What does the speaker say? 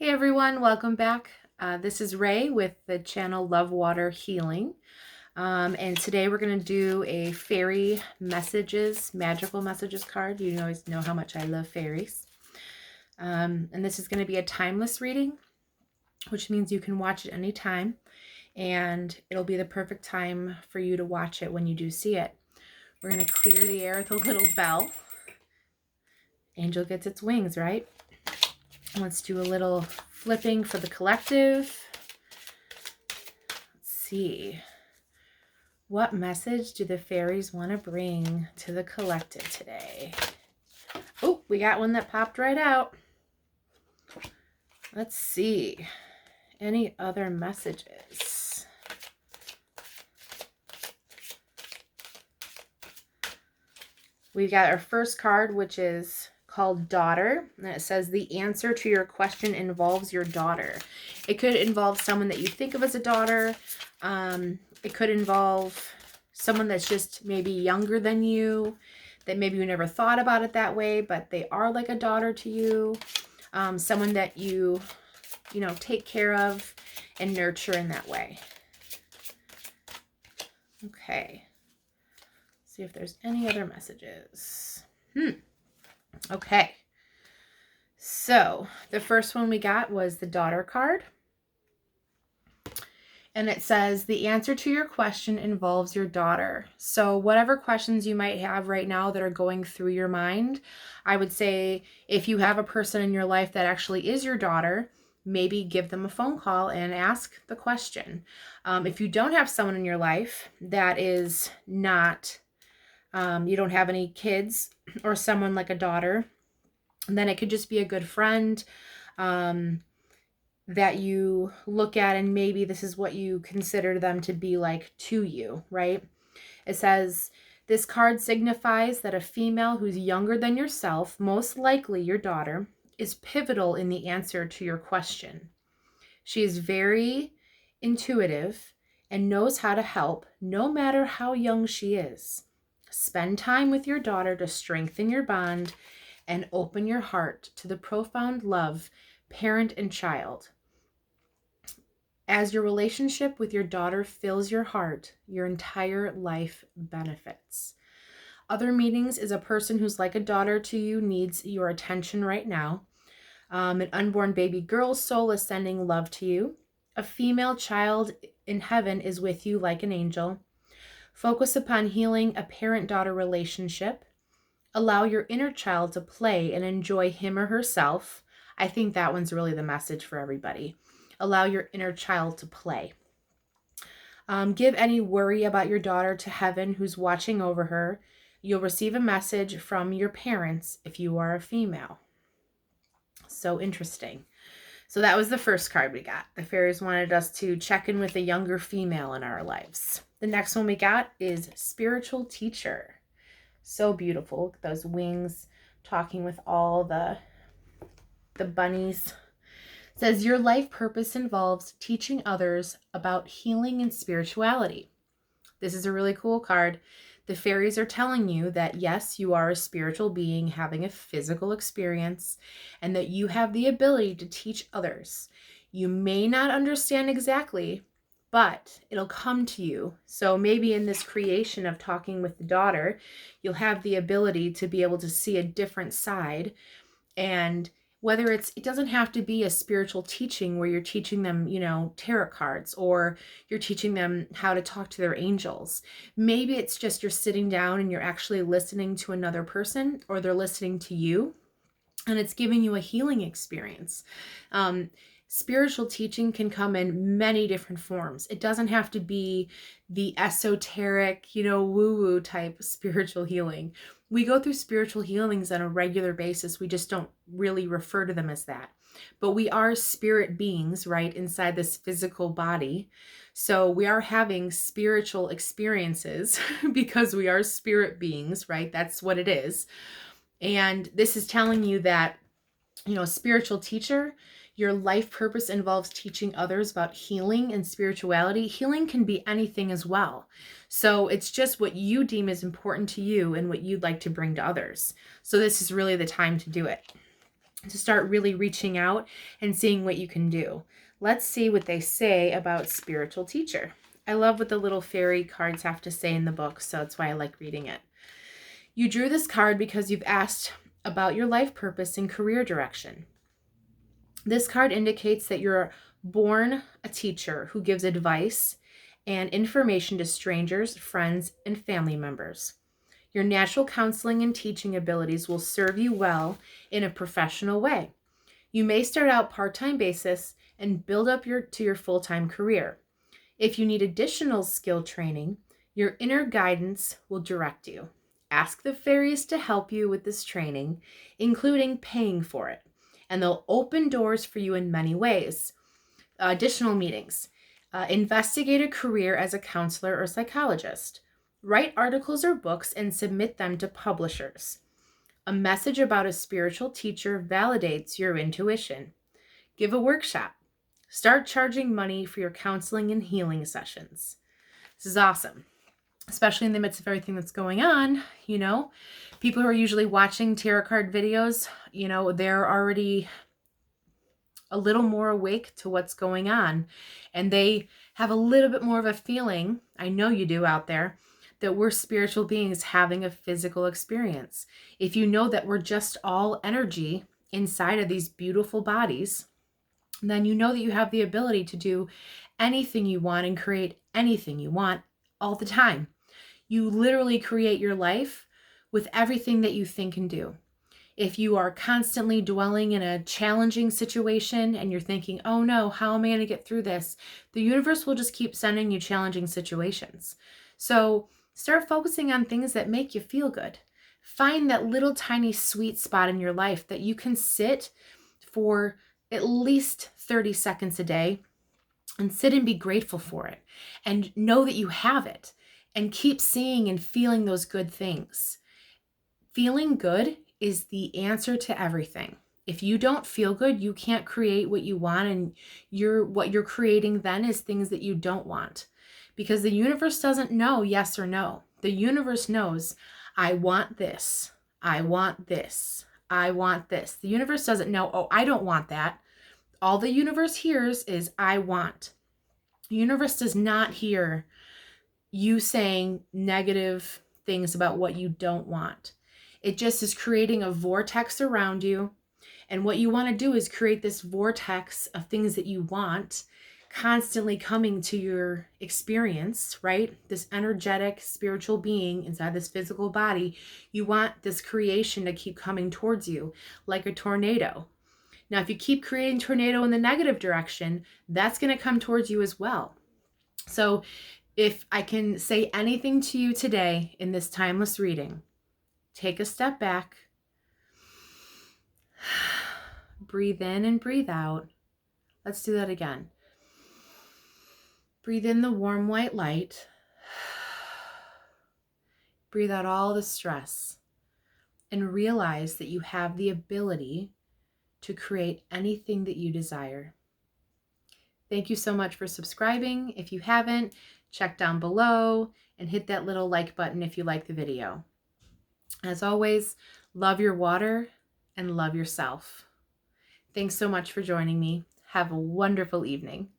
Hey everyone, welcome back. This is Ray with the channel Love Water Healing. And today we're going to do a fairy messages, magical messages card. You always know how much I love fairies. And this is going to be a timeless reading, which means you can watch it anytime. And it'll be the perfect time for you to watch it when you do see it. We're going to clear the air with a little bell. Angel gets its wings, right? Let's do a little flipping for the collective. Let's see. What message do the fairies want to bring to the collective today? Oh, we got one that popped right out. Let's see. Any other messages? We've got our first card, which is called Daughter, and it says the answer to your question involves your daughter. It could involve someone that you think of as a daughter. It could involve someone that's just maybe younger than you, that maybe you never thought about it that way, but they are like a daughter to you. Someone that you take care of and nurture in that way. Okay. See if there's any other messages. Okay. So the first one we got was the Daughter card. And it says, the answer to your question involves your daughter. So whatever questions you might have right now that are going through your mind, I would say if you have a person in your life that actually is your daughter, maybe give them a phone call and ask the question. If you don't have someone in your life that is not, you don't have any kids or someone like a daughter, then it could just be a good friend that you look at, and maybe this is what you consider them to be like to you, right? It says, this card signifies that a female who's younger than yourself, most likely your daughter, is pivotal in the answer to your question. She is very intuitive and knows how to help no matter how young she is. Spend time with your daughter to strengthen your bond and open your heart to the profound love, parent and child. As your relationship with your daughter fills your heart, your entire life benefits. Other meanings is a person who's like a daughter to you needs your attention right now. An unborn baby girl's soul is sending love to you. A female child in heaven is with you like an angel. Focus upon healing a parent-daughter relationship. Allow your inner child to play and enjoy him or herself. I think that one's really the message for everybody. Allow your inner child to play. Give any worry about your daughter to heaven who's watching over her. You'll receive a message from your parents if you are a female. So interesting. So that was the first card we got. The fairies wanted us to check in with a younger female in our lives. The next one we got is Spiritual Teacher. So beautiful. Look at those wings talking with all the bunnies. It says, your life purpose involves teaching others about healing and spirituality. This is a really cool card. The fairies are telling you that yes, you are a spiritual being having a physical experience and that you have the ability to teach others. You may not understand exactly, but it'll come to you. So maybe in this creation of talking with the daughter, you'll have the ability to be able to see a different side. And whether it doesn't have to be a spiritual teaching where you're teaching them, tarot cards, or you're teaching them how to talk to their angels. Maybe it's just you're sitting down and you're actually listening to another person, or they're listening to you, and it's giving you a healing experience. Spiritual teaching can come in many different forms. It doesn't have to be the esoteric, woo-woo type spiritual healing. We go through spiritual healings on a regular basis. We just don't really refer to them as that. But we are spirit beings, right, inside this physical body. So we are having spiritual experiences because we are spirit beings, right? That's what it is. And this is telling you that, spiritual teacher, your life purpose involves teaching others about healing and spirituality. Healing can be anything as well. So it's just what you deem is important to you and what you'd like to bring to others. So this is really the time to do it. to start really reaching out and seeing what you can do. Let's see what they say about spiritual teacher. I love what the little fairy cards have to say in the book, so that's why I like reading it. You drew this card because you've asked about your life purpose and career direction. This card indicates that you're born a teacher who gives advice and information to strangers, friends, and family members. Your natural counseling and teaching abilities will serve you well in a professional way. You may start out part-time basis and build up to your full-time career. If you need additional skill training, your inner guidance will direct you. Ask the fairies to help you with this training, including paying for it, and they'll open doors for you in many ways. Additional meetings. Investigate a career as a counselor or psychologist. Write articles or books and submit them to publishers. A message about a spiritual teacher validates your intuition. Give a workshop. Start charging money for your counseling and healing sessions. This is awesome, especially in the midst of everything that's going on. People who are usually watching tarot card videos, they're already a little more awake to what's going on, and they have a little bit more of a feeling, I know you do out there, that we're spiritual beings having a physical experience. If you know that we're just all energy inside of these beautiful bodies, then you know that you have the ability to do anything you want and create anything you want all the time. You literally create your life with everything that you think and do. If you are constantly dwelling in a challenging situation and you're thinking, oh no, how am I going to get through this? The universe will just keep sending you challenging situations. So start focusing on things that make you feel good. Find that little tiny sweet spot in your life that you can sit for at least 30 seconds a day and sit and be grateful for it and know that you have it and keep seeing and feeling those good things. Feeling good is the answer to everything. If you don't feel good, you can't create what you want, and what you're creating then is things that you don't want, because the universe doesn't know yes or no. The universe knows, I want this. I want this. I want this. The universe doesn't know, oh, I don't want that. All the universe hears is I want. The universe does not hear you saying negative things about what you don't want. It just is creating a vortex around you. And what you want to do is create this vortex of things that you want constantly coming to your experience, right? This energetic spiritual being inside this physical body. You want this creation to keep coming towards you like a tornado. Now, if you keep creating tornado in the negative direction, that's going to come towards you as well. So if I can say anything to you today in this timeless reading, take a step back, breathe in and breathe out. Let's do that again. Breathe in the warm white light. Breathe out all the stress and realize that you have the ability to create anything that you desire. Thank you so much for subscribing. If you haven't, check down below and hit that little like button if you like the video. As always, love your water and love yourself. Thanks so much for joining me. Have a wonderful evening.